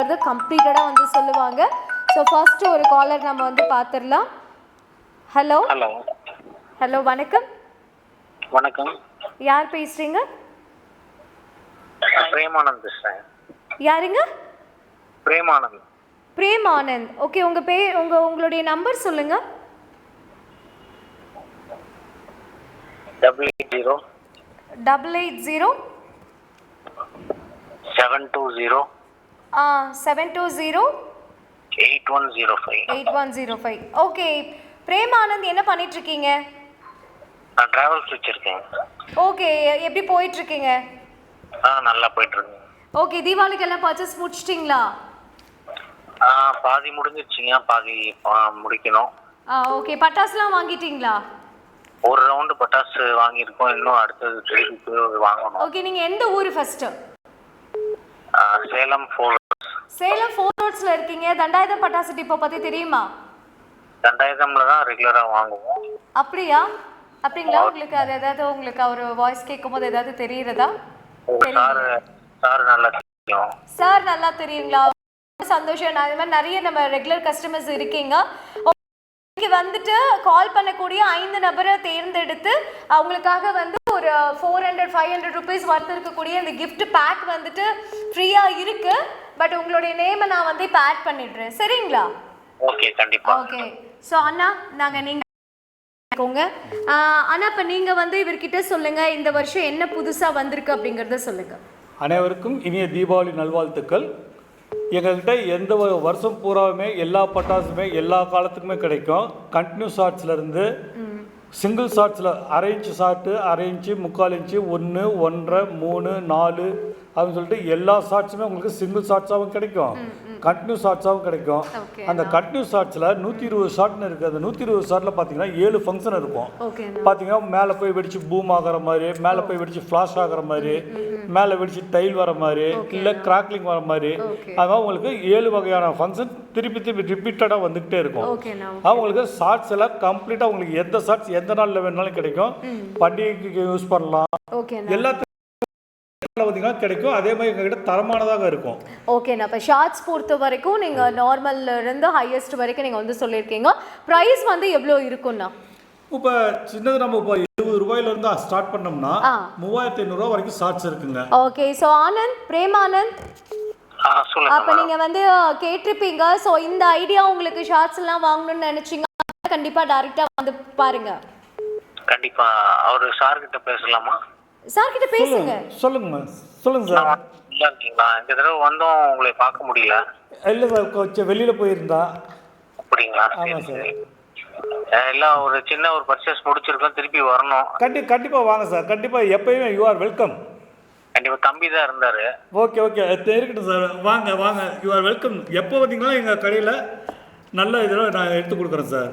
அது கம்ப்ளீட்டடாக வந்து சொல்லுவாங்க. ஸோ ஃபர்ஸ்ட் ஒரு காலர் நம்ம வந்து பார்த்துடலாம். ஹலோ ஹலோ ஹலோ வணக்கம். வணக்கம். யார் பேசுறீங்க? பிரேமானந்த் பேசுறேன். யாருங்க? பிரேமானந்த். பிரேமானந்த். ஓகே, உங்க பேர் உங்களுடைய நம்பர் சொல்லுங்க. 880 880 720 720 8105. 8105. ஓகே பிரேமானந்த், என்ன பண்ணிட்டு இருக்கீங்க? நான் டிராவல்ஸ் வச்சிருக்கேன். ஓகே, எப்படி போயிட்டு இருக்கீங்க? நல்லா போயிட்டு இருக்கு. ஓகே, தீபாவளிக்கு எல்லாம் பர்ச்சேஸ் முடிச்சிட்டீங்களா? பாதி முடிஞ்சிருச்சுங்க, பாதி முடிக்கணும். ஓகே, பட்டாசுலாம் வாங்கிட்டீங்களா? ஒரு ரவுண்டு பட்டாசு வாங்கியிருக்கோம், இன்னும் அடுத்தது திருப்பி வாங்கணும். ஓகே, நீங்க எந்த ஊர் ஃபர்ஸ்ட்? சேலம் 4 சேலம் 4 ரோட்ஸ்ல இருக்கீங்க. தண்டாயுதம் பட்டாசு டிப்போ பத்தி தெரியுமா? தண்டாயுதம்ல தான் ரெகுலரா வாங்குவோம். அப்படிங்களா? உங்களுக்கு அது ஏதாவது உங்களுக்கு ஒரு வாய்ஸ் கேட்கும்போது ஏதாவது தெரியுறதா? சார் நல்லா தெரியும். சார் நல்லா தெரியுங்களா? சந்தோஷம். நான் இது மாதிரி நிறைய நம்ம ரெகுலர் கஸ்டமர்ஸ் இருக்கீங்க. வந்துட்டு கால் பண்ணக்கூடிய 5 நபரை தேர்ந்தெடுத்து அவங்களுக்காக வந்து ஒரு 400-500 ருபீஸ் வர்த்து இருக்கக்கூடிய இந்த கிஃப்ட் பேக் வந்துட்டு ஃப்ரீயா இருக்கு. பட் உங்களுடைய நேமை நான் வந்து இப்போ ஆட் பண்ணிடுறேன். சரிங்களா? ஓகே, கண்டிப்பா. ஓகே. ஸோ அண்ணா, நீங்க அண்ணா இப்போ நீங்க வந்து இவர்கிட்ட சொல்லுங்க, இந்த வருஷம் என்ன புதுசா வந்திருக்கு அப்படிங்கறத சொல்லுங்க. அனைவருக்கும் இனிய தீபாவளி நல்வாழ்த்துக்கள். எங்கள்கிட்ட எந்த வருஷம் பூராவுமே எல்லா பட்டாசுமே எல்லா காலத்துக்குமே கிடைக்கும். கண்டினியூ ஷார்ட்ஸ்லேருந்து சிங்கிள் ஷார்ட்ஸில் 1/2 இன்ச்சு ஷார்ட்டு, 1/2 இன்ச்சு, 3/4 இன்ச்சு, 1, 1.5, 3, 4 அப்படின்னு சொல்லிட்டு எல்லா ஷார்ட்ஸுமே உங்களுக்கு சிங்கிள் ஷார்ட்ஸாகவும் கிடைக்கும், கண்டினியூ ஷார்ட்ஸாகவும் கிடைக்கும். அந்த கண்டினியூ ஷார்ட்ஸில் 120 ஷார்ட்னு இருக்குது. அந்த 120 ஷார்ட்டில் பார்த்தீங்கன்னா 7 ஃபங்க்ஷன் இருக்கும். பார்த்தீங்கன்னா மேலே போய் வெடிச்சு பூம் ஆகிற மாதிரி, மேலே போய் வெடிச்சு ஃப்ளாஷ் ஆகிற மாதிரி, மேலே வெடிச்சு டைல் வர மாதிரி, இல்லை கிராக்லிங் வர மாதிரி, அதனால் உங்களுக்கு 7 வகையான ஃபங்க்ஷன் திருப்பி ரிப்பீட்டடாக வந்துகிட்டே இருக்கும். அவங்களுக்கு ஷார்ட்ஸ் எல்லாம் கம்ப்ளீட்டாக உங்களுக்கு எந்த ஷார்ட்ஸ் எந்த நாளில் வேணாலும் கிடைக்கும். பண்டிகைக்கு யூஸ் பண்ணலாம், எல்லாத்துக்கும் கிடைக்கும். அதே மாதிரி எங்ககிட்ட தரமானதாக இருக்கும். ஓகேண்ணா. இப்போ ஷார்ட்ஸ் பொறுத்த வரைக்கும் நீங்கள் நார்மல்ல இருந்து ஹையஸ்ட் வரைக்கும் நீங்கள் வந்து சொல்லியிருக்கீங்க. ப்ரைஸ் வந்து எவ்வளோ இருக்கும்ண்ணா? இப்போ சின்னது நம்ம இப்போ 20 ரூபாயிலிருந்து ஸ்டார்ட் பண்ணோம்னா 3500 ரூபா வரைக்கும் ஷார்ட்ஸ் இருக்குங்க. ஓகே. ஸோ ஆனந்த், பிரேமானந்த், அப்போ நீங்கள் வந்து கேட்டிருப்பீங்க. ஸோ இந்த ஐடியா உங்களுக்கு ஷார்ட்ஸ் எல்லாம் வாங்கணும்னு நினைச்சீங்க, கண்டிப்பாக டைரெக்டாக வந்து பாருங்க. கண்டிப்பா. அவர் சார் கிட்ட பேசலாமா? சார் கிட்ட பேசுங்க. சொல்லுங்க சார். நல்லா இருக்கீங்களா? இந்த தடவை வந்தோம், உங்களை பார்க்க முடியல. இல்லை சார், கொஞ்சம் வெளியில் போயிருந்தா. அப்படிங்களா? ஆமாம் சார். எல்லாம் ஒரு சின்ன ஒரு பர்ச்சேஸ் முடிச்சிருக்கோம், திருப்பி வரணும். கண்டிப்பாக வாங்க சார். கண்டிப்பாக எப்பயுமே யூ ஆர் வெல்கம். கண்டிப்பாக. தம்பி தான் இருந்தார். ஓகே இருக்கட்டும் சார். வாங்க யூ ஆர் வெல்கம். எப்போ வந்தீங்களா எங்கள் கடையில் நல்ல இதெல்லாம் நான் எடுத்து கொடுக்குறேன் சார்.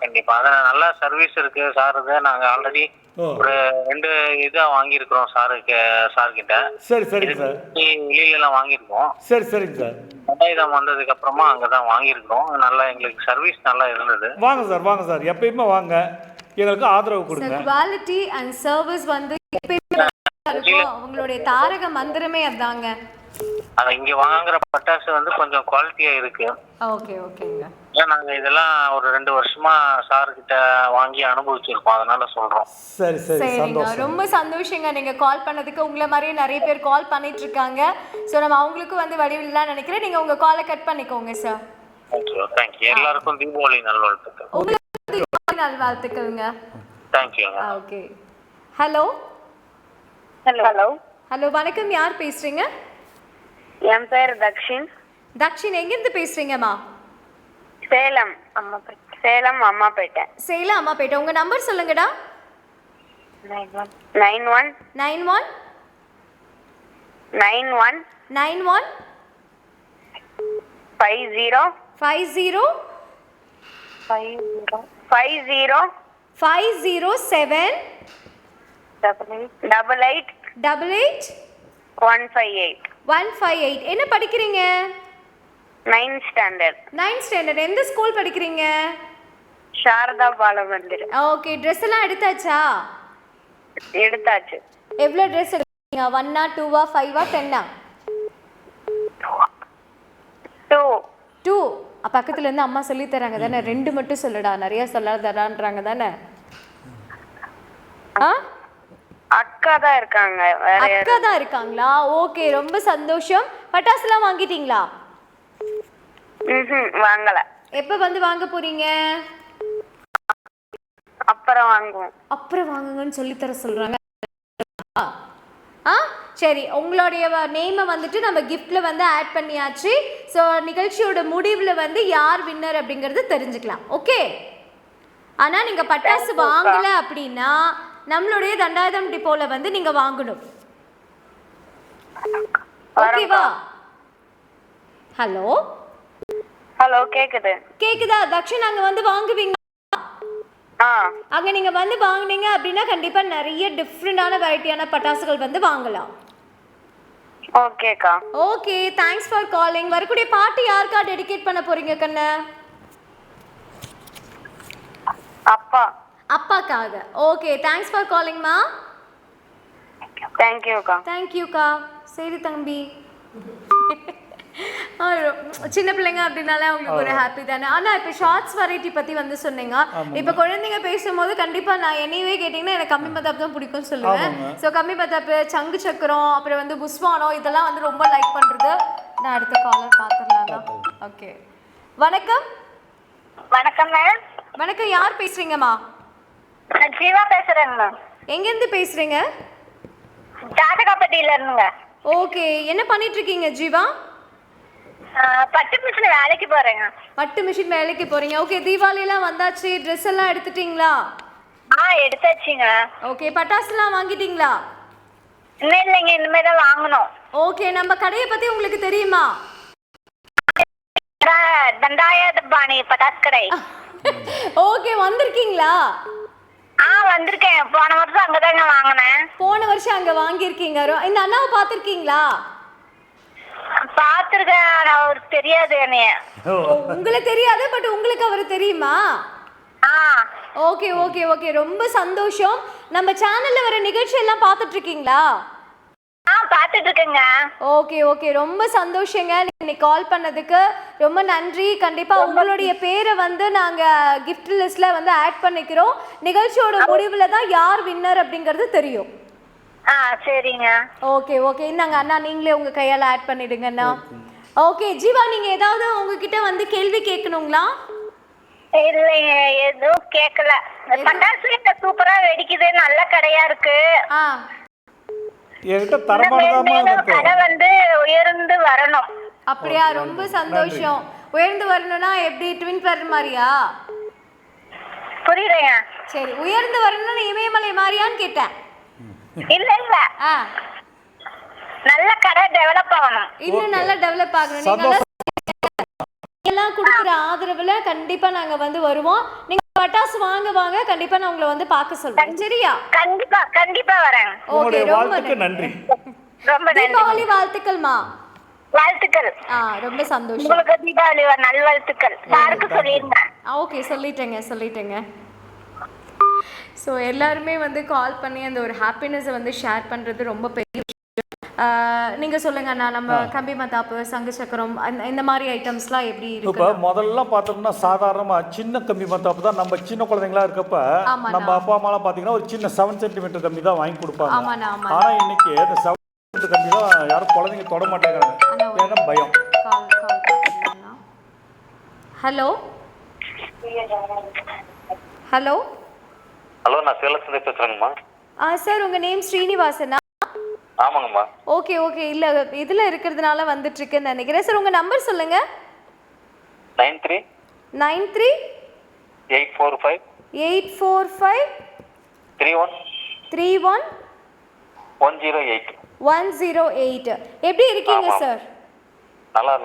கண்டிப்பா. அதான் நல்ல சர்வீஸ் இருக்கு சார். நாங்கள் ஆல்ரெடி ஒரு 2 இதா வாங்கியிருக்கிறோம் சார் கிட்ட. சரிங்க சார். வெளியில எல்லாம் வாங்கியிருக்கோம். சரிங்க சார். இதான் வந்ததுக்கு அப்புறமா அங்கதான் வாங்கியிருக்கிறோம். நல்லா எங்களுக்கு சர்வீஸ் நல்லா இருந்தது. வாங்க சார். எப்பயுமே வாங்க, எங்களுக்கு ஆதரவு கொடுங்க. குவாலிட்டி அண்ட் சர்வீஸ் வந்து எப்பயுமே அவங்களுடைய தாரக மந்திரமே அதாங்க. அத இங்க வாங்குற பட்டாசு வந்து கொஞ்சம் குவாலிட்டியா இருக்கு. ஓகேங்க. நாங்க இதெல்லாம் ஒரு 2 வருஷமா சார் கிட்ட வாங்கி அனுபவிச்சிருக்கோம், அதனால சொல்றோம். சரி சந்தோஷம். ரொம்ப சந்தோஷங்க நீங்க கால் பண்ணதுக்கு. உங்களை மாதிரியே நிறைய பேர் கால் பண்ணிட்டு இருக்காங்க. ஸோ நம்ம அவங்களுக்கும் வந்து வடிவில்லாம் நினைக்கிறேன். நீங்க உங்க காலை கட் பண்ணிக்கோங்க சார். தேங்க்யூ. எல்லாருக்கும் தீபாவளி நல்வாழ்த்துக்கள். உங்களுக்கு தீபாவளி நல்வாழ்த்துக்கள்ங்க. தேங்க்யூ. ஓகே. ஹலோ வணக்கம். யார் பேசுறீங்க? என் பேர் தக்ஷின். எங்கிருந்து பேசுறீங்கம்மா? சேலம் அம்மாப்பேட்டை. சேலம் அம்மாப்பேட்டை. உங்க நம்பர் சொல்லுங்கடா. 91 50 507 88 158. என்ன படிக்கிறீங்க? 9th standard. எந்த ஸ்கூல் படிக்கிறீங்க? சாரதா பாலமந்திர். ஓகே. ட்ரெஸ் எல்லாம் எடுத்தாச்சா? எடுத்தாச்சு. எவ்வளவு ட்ரெஸ் எடுத்தீங்க? 1 2 5 10? பக்கத்துல இருந்து அம்மா சொல்லி தராங்க தானே, 2 மட்டும் சொல்லுடா, நிறைய சொல்லாதடான்றாங்க தானே. அக்கா தான் இருக்காங்க. வேற அக்கா தான் இருக்காங்களா? ஓகே, ரொம்ப சந்தோஷம். பட்டாசுலாம் வாங்கிட்டீங்களா? வாங்கல. எப்ப வந்து வாங்க போறீங்க? அப்புறம் வாங்குவோம். அப்புறம் வாங்குங்கன்னு சொல்லி தர சொல்றாங்க. சரி, உங்களுடைய நேமை வந்துட்டு நம்ம கிஃப்ட்ல வந்து ஆட் பண்ணியாச்சு. ஸோ நிகழ்ச்சியோட முடிவில் வந்து யார் வின்னர் அப்படிங்கிறது தெரிஞ்சுக்கலாம். ஓகே, ஆனா நீங்க பட்டாசு வாங்கல அப்படின்னா நம்மளுடைய தண்டாயுதம் டிப்போல வந்து நீங்க வாங்கணும். ஓகேவா? ஹலோ ஹலோ, கேக்குதா? தக்ஷன் அங்க வந்து வாங்குவீங்க? அங்க நீங்க வந்து வாங்குனீங்க அப்படின்னா கண்டிப்பா நிறைய டிஃப்ரெண்டான வெரைட்டியான பட்டாசுகள் வந்து வாங்கலாம். ஓகேக்கா. Okay, thanks for calling. வரக்கூடிய பாட்டு யாருக்கா டெடிகேட் பண்ண போறீங்க கண்ணு? அப்பாக்காக. ஓகே, தேங்க்ஸ் ஃபார் காலிங்மா. தேங்க்யூக்கா. சரி தம்பி. சின்ன பிள்ளைங்க அப்படின்னாலே அவங்களுக்கு ஒரு ஹாப்பி தானே. ஆனா இப்போ ஷார்ட்ஸ் வெரைட்டி பத்தி வந்து சொன்னீங்க. இப்போ குழந்தைங்க பேசும்போது கண்டிப்பா நான் என்னையவே கேட்டீங்கன்னா எனக்கு கம்மி மத்தாப்பு தான் பிடிக்கும்னு சொல்லுவேன். ஸோ கம்மி மத்தாப்பு, சங்கு சக்கரம், அப்புறம் வந்து புஷ்வானம், இதெல்லாம் வந்து ரொம்ப லைக் பண்றது. நான் அடுத்த காலர் பார்த்துடலாம். ஓகே, வணக்கம். வணக்கம் மேம். வணக்கம், யார் பேசுறீங்கம்மா? ஜீவா பேசுறேங்க. எங்க இருந்து பேசுறீங்க? ஜாதகாப்பட்டியில இருந்துங்க. ஓகே, என்ன பண்ணிட்டு இருக்கீங்க ஜீவா? பட்டு மிஷின் வேலைக்கு போறேங்க. பட்டு மிஷின் வேலைக்கு போறீங்க. ஓகே, தீபாவளி எல்லாம் வந்தாச்சு, ட்ரெஸ் எல்லாம் எடுத்துட்டீங்களா? எடுத்தாச்சுங்க. ஓகே, பட்டாசுலாம் வாங்கிட்டீங்களா? இன்னும் இல்லைங்க, இனிமே தான் வாங்கணும். ஓகே, நம்ம கடையை பத்தி உங்களுக்கு தெரியுமா? தண்டாயுதபாணி பட்டாசு கடை. ஓகே, வந்திருக்கீங்களா? வந்திருக்கேன். போன வருஷம் அங்கதாங்க வாங்கினேன். போன வருஷம் அங்க வாங்கியிருக்கீங்க. இந்த அண்ணாவை பார்த்திருக்கீங்களா? பாத்துருக்கேன், அவருக்கு தெரியாது என்னைய. உங்களுக்கு தெரியாது, பட் உங்களுக்கு அவரு தெரியுமா? ஓகே ஓகே ஓகே, ரொம்ப சந்தோஷம். நம்ம சேனல்ல வர நிகழ்ச்சி எல்லாம் பார்த்துட்டு இருக்கீங்களா? பார்த்துட்டு இருக்கேங்க. ஓகே ஓகே, ரொம்ப சந்தோஷங்க. இன்னைக்கு கால் பண்ணதுக்கு ரொம்ப நன்றி. கண்டிப்பா உங்களுடைய பேரை வந்து நாங்க கிஃப்ட் லிஸ்ட்ல வந்து ஆட் பண்ணிக்கிறோம். நிகழ்ச்சியோட முடிவுல தான் யார் வின்னர் அப்படிங்கிறது தெரியும். சரிங்க. ஓகே ஓகே, இந்தாங்க அண்ணா, நீங்களே உங்க கையால ஆட் பண்ணிடுங்க அண்ணா. ஓகே ஜீவா, நீங்க ஏதாவது உங்ககிட்ட வந்து கேள்வி கேட்கணுங்களா? இல்லைங்க, எதுவும் கேட்கல. பட்டாசு சூப்பரா வெடிக்குது, நல்ல கடையா இருக்கு. என்கிட்ட தரமானதாமா இருக்கு. கடை வந்து உயர்ந்து வரணும். அப்படியா? ரொம்ப சந்தோஷம். உயர்ந்து வரணும்னா எப்படி, ட்வின் பெர் மாதிரியா? புரியலையா? சரி, உயர்ந்து வரணும்னா இமயமலை மாதிரியான்னு கேட்டேன். இல்ல இல்ல, நல்ல கடை டெவலப் ஆகணும். இன்னும் நல்லா டெவலப் ஆகணும். நீங்க எல்லாம் கொடுக்குற ஆதரவுல கண்டிப்பா நாங்க வந்து வருவோம். நீங்க பட்டாசு வாங்க கண்டிப்பா நான் உங்களை வந்து பார்க்க சொல்றேன். சரியா? கண்டிப்பா கண்டிப்பா வரேன். ஓகே, ரொம்ப நன்றி. ரொம்ப நன்றி. தீபாவளி வாழ்த்துக்கள்மா. வாழ்த்துக்கள். ரொம்ப சந்தோஷம். உங்களுக்கு தீபாவளி நல்வாழ்த்துக்கள். சாருக்கு சொல்லிருங்க. ஓகே, சொல்லிட்டேங்க. ஸோ எல்லாருமே வந்து கால் பண்ணி அந்த ஒரு ஹாப்பினஸை வந்து ஷேர் பண்ணுறது ரொம்ப பெரிய விஷயம். நீங்கள் சொல்லுங்க அண்ணா, நம்ம கம்பி மத்தாப்பு, சங்கு சக்கரம், இந்த மாதிரி ஐட்டம்ஸ்லாம் எப்படி இருக்கு? இப்போ முதல்ல பார்த்தோம்னா சாதாரணமாக சின்ன கம்பி மத்தாப்பு தான் நம்ம சின்ன குழந்தைங்களா இருக்கப்ப நம்ம அப்பா அம்மாலாம் பார்த்தீங்கன்னா ஒரு சின்ன 7 சென்டிமீட்டர் கம்பி தான் வாங்கி கொடுப்பாங்க. ஆனால் இன்னைக்கு இந்த 7 சென்டிமீட்டர் கம்பி தான் யாரும் குழந்தைங்க தொட மாட்டேங்கிறாங்க, ஏன்னா பயம். ஹலோ ஹலோ ஹலோ, நான் சேலத்துல பேசுறேங்கம்மா. சார், உங்க நேம் ஸ்ரீனிவாசனா? ஆமாங்கம்மா. ஓகே ஓகே, இல்ல இதுல இருக்கிறதுனால வந்துட்டு இருக்குன்னு நினைக்கிறேன். சார், உங்க நம்பர் சொல்லுங்க. 93 845 31 108. எப்படி இருக்கீங்க சார்?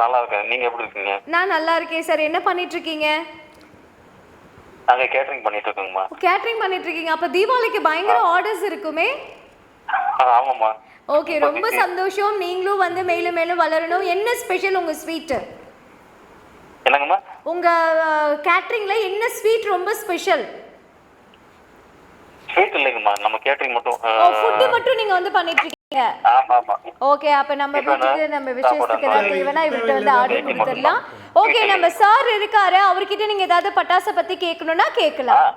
நல்லா இருக்கேன். நீங்க எப்படி இருக்கீங்க? நான் நல்லா இருக்கேன் சார். என்ன பண்ணிட்டு இருக்கீங்க? நாங்க கேட்டரிங் பண்ணிட்டு இருக்கோங்கம்மா. கேட்டரிங் பண்ணிட்டு இருக்கீங்க. அப்ப தீபாவளிக்கு பயங்கர ஆர்டர்ஸ் இருக்குமே? ஆமாம்மா. ஓகே, ரொம்ப சந்தோஷம். நீங்களும் வந்து மேலும் மேலும் வளரணும். என்ன ஸ்பெஷல் உங்க ஸ்வீட்? என்னங்கம்மா? உங்க கேட்டரிங்ல என்ன ஸ்வீட் ரொம்ப ஸ்பெஷல்? ஸ்வீட் இல்லைங்கம்மா, நம்ம கேட்டரிங் மட்டும். ஃபுட் மட்டும் நீங்க வந்து பண்ணிட்டு இருக்கீங்க. ஆமா. ஓகே, அப்ப நம்ம வீட்டுக்கு நம்ம விசேஷத்துக்கு ஏதாவது தேவைன்னா இவர்கிட்ட வந்து ஆர்டர் கொடுத்துடலாம். ஓகே, நம்ம சார் இருக்காரு, அவர்கிட்ட நீங்க ஏதாவது பட்டாசை பத்தி கேட்கணும்னா கேட்கலாம்.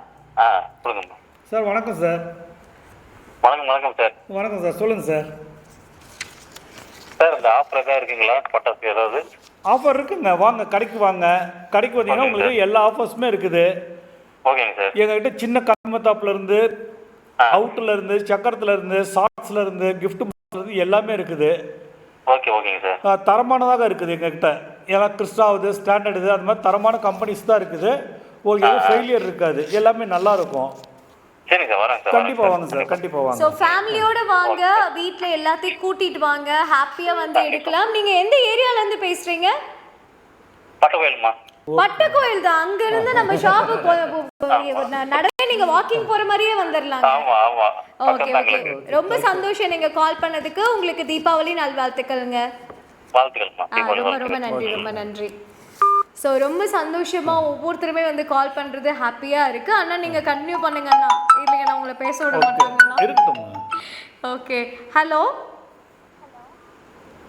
சொல்லுங்கம்மா. சார் வணக்கம் சார். வணக்கம் சார். வணக்கம் சார், சொல்லுங்கள் சார். சார் இந்த ஆஃபர் ஏதாவது இருக்குங்களா, பட்டாசு ஏதாவது? ஆஃபர் இருக்குங்க, வாங்க கடைக்கு வாங்க. கடைக்கு வந்தீங்கன்னா உங்களுக்கு எல்லா ஆஃபர்ஸுமே இருக்குது. ஓகேங்க சார். எங்ககிட்ட சின்ன கம்மத்தாப்புல இருந்து, அவுட்ல இருந்து, சக்கரத்துல இருந்து, ஷார்ட்ஸ்ல இருந்து, கிஃப்ட் பாக்ஸ்ல இருந்து எல்லாமே இருக்குது. ஓகேங்க சார். தரமானதாக இருக்குது எங்ககிட்ட. ஏன்னா கிறிஸ்டாவது, ஸ்டாண்டர்டு, இது அந்த மாதிரி தரமான கம்பெனிஸ் தான் இருக்குது. உங்களுக்கு எதுவும் ஃபெயிலியர் இருக்காது, எல்லாமே நல்லா இருக்கும். சரிங்க சார், வரேன் சார். கண்டிப்பாக வாங்க சார், கண்டிப்பாக வாங்க. ஸோ ஃபேமிலியோட வாங்க, வீட்டில் எல்லாத்தையும் கூட்டிட்டு வாங்க, ஹாப்பியாக வந்து எடுக்கலாம். நீங்க எந்த ஏரியால இருந்து பேசுறீங்க? பட்டகோயில்மா. பட்டகோயில் தான். அங்க இருந்து நம்ம ஷாப்பு நடவே நீங்க வாக்கிங் போற மாதிரியே வந்துடலாங்க. ஓகே ஓகே, ரொம்ப சந்தோஷம் நீங்க கால் பண்ணதுக்கு. உங்களுக்கு தீபாவளி நல்வாழ்த்துக்கள்ங்க. ரொம்ப ரொம்ப நன்றி, ரொம்ப நன்றி. ஸோ ரொம்ப சந்தோஷமா ஒவ்வொருத்தருமே வந்து கால் பண்றது ஹாப்பியா இருக்கு. அண்ணா நீங்க கண்டினியூ பண்ணுங்க அண்ணா. இல்லைங்க, நான் உங்களை பேச விட மாட்டாங்கண்ணா. ஓகே, ஹலோ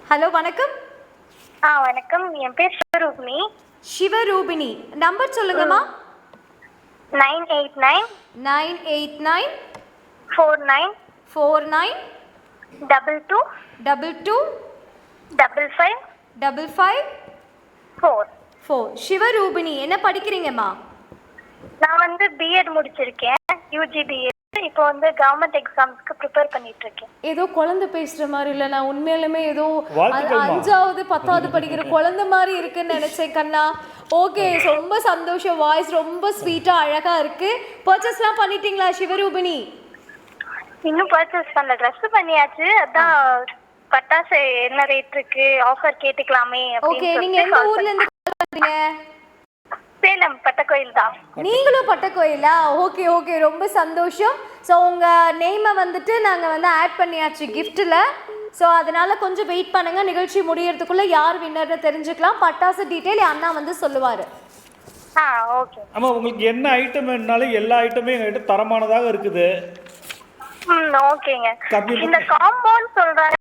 ஹலோ, வணக்கம். வணக்கம், என் பேர் சிவரூபிணி. சிவரூபிணி, நம்பர் சொல்லுங்கம்மா. 989 989 49 49 22 22 55 55 4. சிவரூபிணி, என்ன படிக்கிறீங்கம்மா? நான் வந்து பிஎட் முடிச்சிருக்கேன், யூஜி பிஎட். இப்போ வந்து கவர்மெண்ட் எக்ஸாம்ஸ்க்கு ப்ரிப்பேர் பண்ணிட்டு இருக்கேன். ஏதோ குழந்தை பேசுற மாதிரி இல்ல, நான் உண்மையிலுமே ஏதோ 5வது 10வது படிக்கிற குழந்தை மாதிரி இருக்குன்னு நினைச்சேன் கண்ணா. ஓகே, ரொம்ப சந்தோஷம். வாய்ஸ் ரொம்ப ஸ்வீட்டா அழகா இருக்கு. பர்ச்சேஸ்லாம் பண்ணிட்டீங்களா சிவரூபிணி? இன்னும் பர்ச்சேஸ் பண்ணல, ட்ரெஸ் பண்ணியாச்சு. அதான் பட்டாசு என்ன ரேட் இருக்கு, ஆஃபர் கேட்டுக்கலாமே. ஓகே, நீங்க எந்த ஊர்ல இருந்து கால் பண்றீங்க? சேலம் பட்டகோயில் தான். நீங்களும் பட்டகோயிலா? ஓகே ஓகே, ரொம்ப சந்தோஷம். ஸோ உங்கள் நேமை வந்துட்டு நாங்கள் வந்து ஆட் பண்ணியாச்சு கிஃப்ட்டில். ஸோ அதனால் கொஞ்சம் வெயிட் பண்ணுங்கள், நிகழ்ச்சி முடியறதுக்குள்ளே யார் வின்னர்னு தெரிஞ்சுக்கலாம். பட்டாசு டீட்டெயில் அண்ணா வந்து சொல்லுவார். ஓகே. ஆமாம், உங்களுக்கு என்ன ஐட்டம் வேணுனாலும் எல்லா ஐட்டமே எங்கள்கிட்ட தரமானதாக இருக்குது. ஓகேங்க. இந்த காம்பவுண்ட் சொல்கிறாங்க.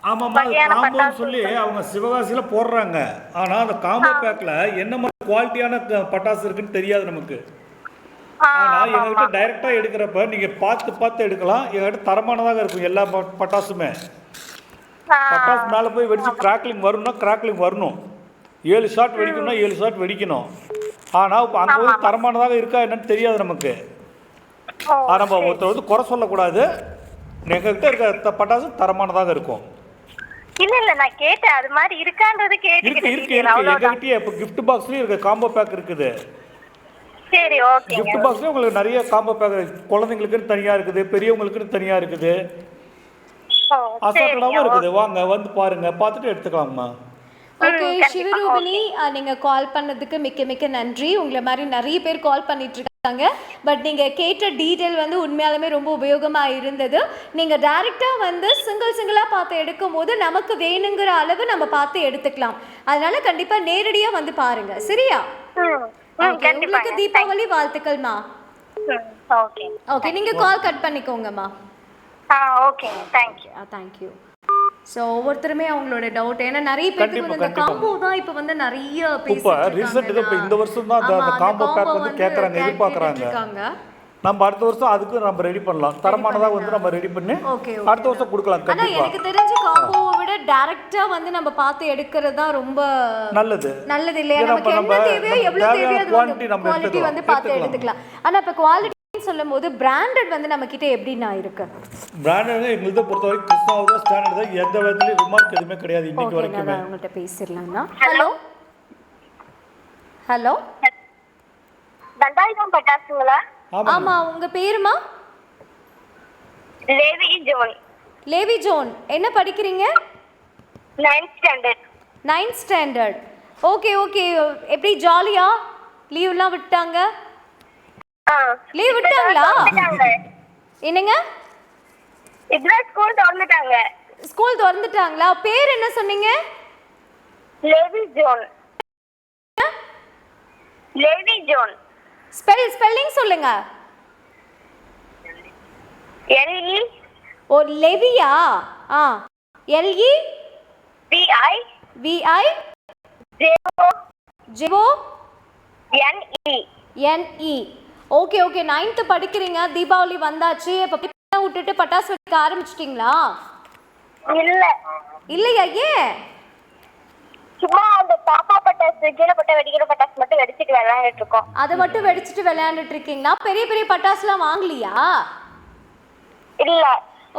ஆமாம்மா, காம்போன்னு சொல்லி அவங்க சிவகாசியில போடுறாங்க. ஆனால் அந்த காம்போ பேக்கில் என்ன மாதிரி குவாலிட்டியான பட்டாசு இருக்குன்னு தெரியாது நமக்கு. ஆனால் எங்ககிட்ட டைரெக்டாக எடுக்கிறப்ப நீங்கள் பார்த்து எடுக்கலாம். எங்ககிட்ட தரமானதாக இருக்கும் எல்லா பட்டாசுமே. பட்டாசு மேலே போய் வெடிச்சு கிராக்லிங் வரணும்னா கிராக்லிங் வரணும். 7 ஷாட் வெடிக்கணும்னா 7 ஷாட் வெடிக்கணும். ஆனால் இப்போ அங்கே போய் தரமானதாக இருக்கா என்னன்னு தெரியாது நமக்கு. நம்ம ஒருத்தர் வந்து குறை சொல்லக்கூடாது. எங்ககிட்ட இருக்க பட்டாசு தரமானதாக இருக்கும். இல்ல நான் கேட்டேன், அது மாதிரி இருக்கான்றது கேட்டேன். இருக்கு எங்ககிட்டயே இப்போ gift பாக்ஸ்லயே இருக்க காம்போ பேக் இருக்குது. சரி, ஓகே. gift பாக்ஸ்லயே உங்களுக்கு நிறைய காம்போ பேக், குழந்தைகளுக்குன்னு தனியா இருக்குது, பெரியவங்களுக்குன்னு தனியா இருக்குது, அசால்ட்டாவும் இருக்குது. வாங்க வந்து பாருங்க, பார்த்துட்டு எடுத்துக்கலாம்மா. ஓகே சிவரூபிணி, நீங்க கால் பண்ணதுக்கு மிக்க நன்றி. உங்களை மாதிரி நிறைய பேர் கால் பண்ணிட்டு இருக்காங்க. பட் நீங்கள் கேட்ட டீட்டெயில் வந்து உண்மையாலுமே ரொம்ப உபயோகமாக இருந்தது. நீங்கள் டைரெக்டாக வந்து சிங்கிளாக பார்த்து எடுக்கும் போது நமக்கு வேணுங்கிற அளவு நம்ம பார்த்து எடுத்துக்கலாம். அதனால கண்டிப்பாக நேரடியாக வந்து பாருங்க, சரியா? உங்களுக்கு தீபாவளி வாழ்த்துக்கள்மா. ஓகே, நீங்கள் கால் கட் பண்ணிக்கோங்கம்மா. Okay, thank you. ஸோ ஒவ்வொருத்தருமே அவங்களோட டவுட், ஏன்னா நிறைய பேருக்கு இந்த காம்போ தான் இப்போ வந்து நிறைய இப்போ இந்த வருஷம் தான் அந்த காம்போ பேக் வந்து கேட்குறாங்க, எதிர்பார்க்குறாங்க. நம்ம அடுத்த வருஷம் அதுக்கு நம்ம ரெடி பண்ணலாம். தரமானதாக வந்து நம்ம ரெடி பண்ணி அடுத்த வருஷம் கொடுக்கலாம். ஆனால் எனக்கு தெரிஞ்ச காம்போவை விட டைரக்டா வந்து நம்ம பார்த்து எடுக்கிறது தான் ரொம்ப நல்லது இல்லையா? நமக்கு என்ன தேவையோ எவ்வளோ தேவையோ அது குவாலிட்டி வந்து பார்த்து எடுத்துக்கலாம். ஆனால் இப்போ குவாலிட்டி சொல்லும் போது பிராண்டட் வந்து நம்ம கிட்ட எப்படின்னா இருக்கு? பிராண்டட் எங்களுக்கு பொறுத்த வரைக்கும் கிறிஸ்டாவது ஸ்டாண்டர்ட் தான், எந்த விதத்துலயும் ரிமார்க் எதுவுமே கிடையாது இன்னைக்கு வரைக்கும். நான் உங்கள்கிட்ட பேசிடலாம்னா. ஹலோ தண்டாயுதம் பட்டாசுங்களா? ஆமா, உங்க பேருமா? லேவி ஜோன். என்ன படிக்கிறீங்க? 9th standard. ஓகே எப்படி ஜாலியா லீவ்லாம் விட்டாங்க? லீவ் விட்டாங்களா? என்னங்க? இதெல்லாம் ஸ்கூல் திறந்துட்டாங்களா? பேர் என்ன சொன்னீங்க? லேவி ஜோன். ஸ்பெல்லிங் சொல்லுங்க. LE ஓ லெவியா? LE VI ஜெவோ NE. NE. Okay okay 9th படிக்கிறீங்க. தீபாவளி வந்தாச்சு. இப்போ விட்டுட்டு பட்டாசு வெடிக்க ஆரம்பிச்சிட்டிங்களா? இல்லையா? ஏன்? சும்மா அந்த பாப்பா பட்டாசு கீழப்பட்ட வெடிக்கிற பட்டாசு மட்டும் வெடிச்சிட்டு விளையாண்டுட்டு இருக்கோம். அதை மட்டும் வெடிச்சிட்டு விளையாண்டுட்டு இருக்கீங்களா? பெரிய பெரிய பட்டாசுலாம் வாங்கலையா? இல்ல.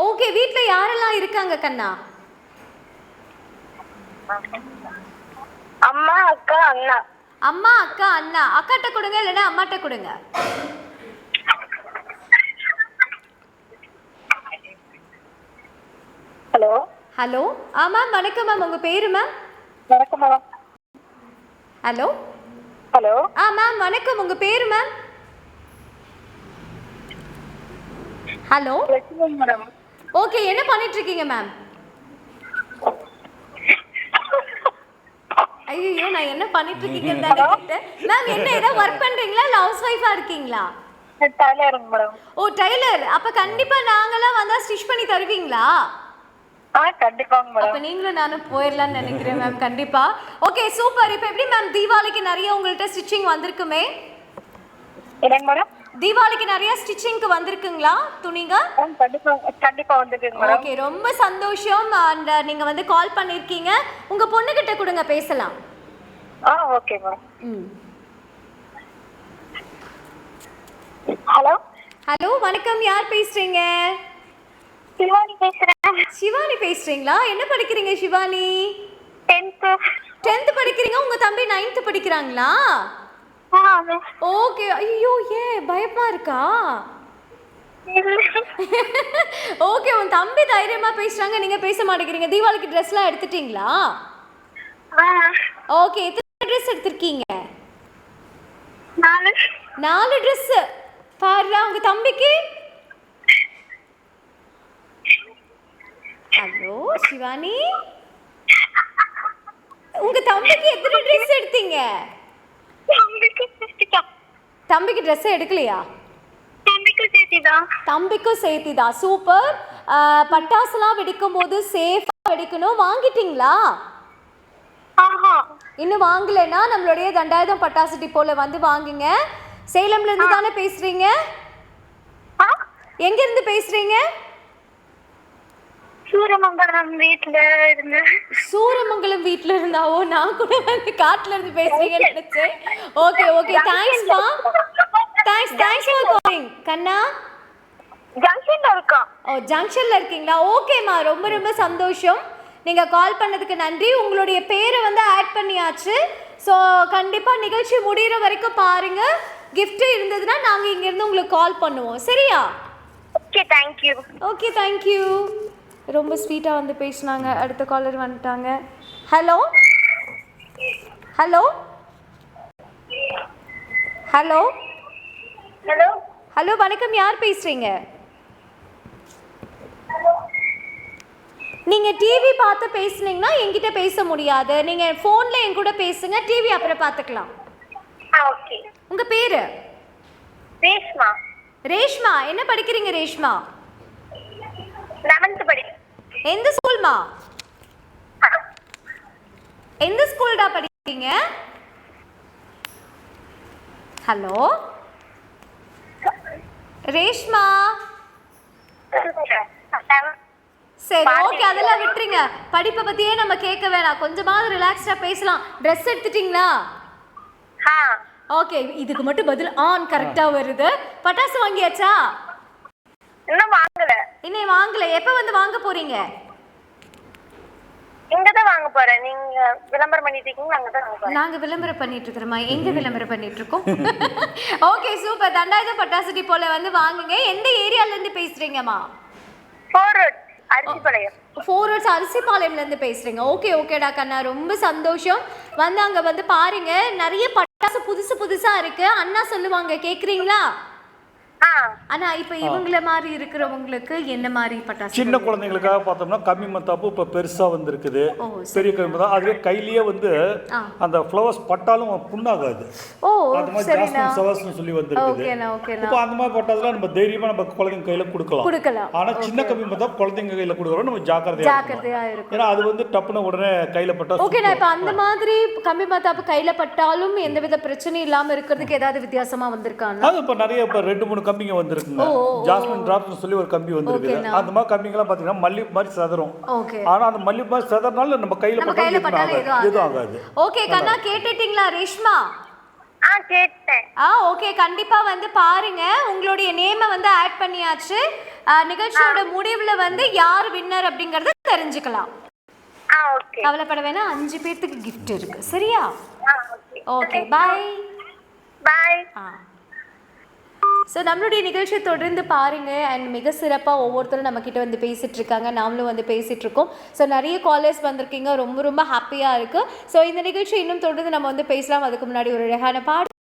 ஓகே, வீட்ல யாரெல்லாம் இருக்காங்க கண்ணா? அம்மா, அக்கா, அண்ணா. அம்மா, அக்கா, அண்ணா. அக்காட்ட கொடுங்க இல்லைன்னா அம்மாட்ட கொடுங்க. ஹலோ. ஹலோ. மேம் வணக்கம் மேம். உங்க பேரு மேம்? வணக்கம் மேம். ஹலோ. ஹலோ. மேம் வணக்கம். உங்க பேரு மேம்? ஹலோ. மேடம். ஓகே, என்ன பண்ணிட்டு இருக்கீங்க மேம்? ஐயோ, நான் என்ன பண்ணிட்டு இருக்கீங்கன்னு தான் கேட்டேன். மேம் என்ன ஏதாவது ஒர்க் பண்றீங்களா இல்ல ஹவுஸ் ஒய்ஃபா இருக்கீங்களா? டைலருங்க மேடம். ஓ டைலர். அப்ப கண்டிப்பா நாங்கலாம் வந்தா ஸ்டிச் பண்ணி தருவீங்களா? கண்டிப்பாங்க மேடம். அப்ப நீங்களும் நானும் போயிடலாம்னு நினைக்கிறேன் மேம். கண்டிப்பா. Okay super. இப்போ எப்படி மேம் தீபாவளிக்கு நிறைய உங்கள்ட்ட ஸ்டிச்சிங் வந்திருக்குமே? என்னங்க மேடம்? தீபாவளிக்கு நிறைய ஸ்டிச்சிங்க்கு வந்திருக்குங்களா துணிங்க? கண்டிப்பா வந்திருக்குங்க மேடம். ஓகே, ரொம்ப சந்தோஷம். அண்ட் நீங்க வந்து கால் பண்ணிருக்கீங்க. உங்க பொண்ணுகிட்ட கொடுங்க, பேசலாம். Okay madam. ஹலோ. ஹலோ வணக்கம். யார் பேசுறீங்க? சிவானி பேசுறேன். சிவானி பேசுறீங்களா? என்ன படிக்கிறீங்க சிவானி? 10th படிக்கிறீங்க. உங்க தம்பி 9th படிக்கிறாங்களா? ஓகே. ஐயோ, ஏன் பயமா இருக்கா? ஓகே, உன் தம்பி தைரியமா பேசுறாங்க, நீங்க பேச மாட்டேங்கிறீங்க. தீபாவளிக்கு ட்ரெஸ்லாம் எடுத்துட்டீங்களா? ஓகே, எத்தனை ட்ரெஸ் எடுத்திருக்கீங்க? 4 ட்ரெஸ். பாருடா. உங்க தம்பிக்கு? ஹலோ சிவானி, உங்க தம்பிக்கு எத்தனை ட்ரெஸ் எடுத்தீங்க? தம்பிக்கு ட்ரெஸ் எடுக்கலையா? தம்பிக்கும் சேர்த்திதான். சூப்பர். பட்டாசுலாம் வெடிக்கும் போது சேஃபா வெடிக்கணும். வாங்கிட்டீங்களா? இன்னும் வாங்கலைன்னா நம்மளுடைய தண்டாயுதம் பட்டாசு டிப்போல வந்து வாங்குங்க. சேலம்ல இருந்து தானே பேசுறீங்க? எங்க இருந்து பேசுறீங்க? சூரமங்கலம் வீட்ல இருந்து. சூரமங்கலம் வீட்ல இருந்தாவோ? நான் கூட வந்து காட்டுல இருந்து பேசுறீங்கன்னு நினைச்சேன். ஓகே ஓகே, தேங்க்ஸ்மா. Thanks for calling. கண்ணா ஜங்ஷன்ல இருக்கோம். ஓ ஜங்ஷன்ல இருக்கீங்களா? ஓகேம்மா, ரொம்ப ரொம்ப சந்தோஷம். நீங்க கால் பண்ணதுக்கு நன்றி. உங்களுடைய பேரை வந்து ஆட் பண்ணியாச்சு. ஸோ கண்டிப்பா நிகழ்ச்சி முடிகிற வரைக்கும் பாருங்க. gift இருந்ததுன்னா நாங்க இங்க இருந்து உங்களுக்கு கால் பண்ணுவோம். சரியா? Okay, thank you. Okay, thank you. ரொம்ப ஸ்வீட்டா வந்து பேசினாங்க. அடுத்த காலர் வந்துட்டாங்க. Hello hello hello hello. Hello வணக்கம். யார் பேசுறீங்க? நீங்க டிவி பார்த்து பேசுனீங்கன்னா என்கிட்ட பேச முடியாது. நீங்க போன்ல என் கூட பேசுங்க. டிவி அப்புறம் பார்த்துக்கலாம். ஓகே. உங்க பேரு? ரேஷ்மா. ரேஷ்மா. என்ன படிக்கிறீங்க ரேஷ்மா? 11th படி. எந்த ஸ்கூல்மா? எந்த ஸ்கூல்டா படிக்கிறீங்க? ஹலோ ரேஷ்மா. சரி ஓகே, அதெல்லாம் விட்டுருங்க. படிப்பை பத்தியே நம்ம கேட்க வேணாம். கொஞ்சமாவது ரிலாக்ஸ்டா பேசலாம். ட்ரெஸ் எடுத்துட்டீங்களா? ஓகே, இதுக்கு மட்டும் பதில் ஆன் கரெக்டா வருது. பட்டாசு வாங்கியாச்சா? இன்னும் வாங்கல. இன்னும் வாங்கல. எப்ப வந்து வாங்க போறீங்க? இங்க தான் வாங்க போறேன். நீங்க விளம்பரம் பண்ணிட்டு இருக்கீங்க, அங்க தான் வாங்க போறேன். நாங்க விளம்பரம் பண்ணிட்டு இருக்கோமா? எங்க விளம்பரம் பண்ணிட்டு இருக்கோம்? Okay super. தண்டாயுதம் பட்டாசு டிப்போல வந்து வாங்குங்க. எந்த ஏரியால இருந்து பேசுறீங்கம்மா? 4 ரோட் அரிசிபாளையம். 4 ரோட்ஸ் அரிசிபாளையம்ல இருந்து பேசுறீங்க. ஓகே ஓகேடா கண்ணா, ரொம்ப சந்தோஷம். வந்து அங்க வந்து பாருங்க, நிறைய பட்டாசு புதுசு புதுசா இருக்கு. அண்ணா சொல்லுவாங்க, கேக்குறீங்களா? ஆனா இப்ப இவங்கள மாதிரி இருக்கிறவங்களுக்கு என்ன மாதிரி பட்டாசு? சின்ன குழந்தைங்களுக்காக பார்த்தோம்னா கம்மி மத்தாப்பு இப்போ பெருசாக வந்துருக்குது. பெரிய கம்மி மத்தாப்பு அதுவே கையிலேயே வந்து அந்த ஃப்ளவர்ஸ் பட்டாலும் புண்ணாகாது. அது மாதிரி ஜாஸ்மின் ஃப்ளவர்ஸ்னு சொல்லி வந்துருக்குது. இப்போ அந்த மாதிரி பட்டாசுலாம் நம்ம தைரியமாக நம்ம குழந்தைங்க கையில் கொடுக்கலாம். ஆனால் சின்ன கம்மி மத்தாப்பு குழந்தைங்க கையில் கொடுக்குறோம் நம்ம ஜாக்கிரதையா இருக்கும். ஏன்னா அது வந்து டப்புன்னு உடனே கையில் பட்டா. ஓகே, நான் இப்போ அந்த மாதிரி கம்மி மத்தாப்பு கையில பட்டாலும் எந்தவித பிரச்சனையும் இல்லாம இருக்கிறதுக்கு ஏதாவது வித்தியாசமா வந்திருக்காங்க? அது இப்போ நிறைய இப்போ 2-3 கம்பிங்க வந்திருக்குங்க. ஜாஸ்மின் டிராப்ஸ்னு சொல்லி ஒரு கம்பி வந்திருக்குது. அந்த மாதிரி கம்பிங்கெல்லாம் பார்த்தீங்கன்னா மல்லிகை மாதிரி சதறும். ஆனால் அந்த மல்லிகை மாதிரி சதறனால நம்ம கையில் பட்டாலும் எதுவும் ஆகாது. ஓகே கண்ணா, கேட்டுட்டீங்களா ரேஷ்மா? கேட்டேன். ஓகே, கண்டிப்பா வந்து பாருங்க. உங்களுடைய நேமை வந்து ஆட் பண்ணியாச்சு. நிகழ்ச்சியோட முடிவுல வந்து யார் வின்னர் அப்படிங்கறத தெரிஞ்சுக்கலாம். ஓகே, கவலைப்பட வேணாம். 5 பேருக்கு gift இருக்கு. சரியா? Okay, by by. ஸோ நம்மளுடைய நிகழ்ச்சியை தொடர்ந்து பாருங்க. அண்ட் மிக சிறப்பாக ஒவ்வொருத்தரும் நம்ம கிட்ட வந்து பேசிட்டு இருக்காங்க, நாமளும் வந்து பேசிட்டு இருக்கோம். ஸோ நிறைய காலர்ஸ் வந்திருக்கீங்க, ரொம்ப ரொம்ப ஹாப்பியாக இருக்கு. ஸோ இந்த நிகழ்ச்சி இன்னும் தொடர்ந்து நம்ம வந்து பேசலாம். அதுக்கு முன்னாடி ஒரு அழகான பாட்டு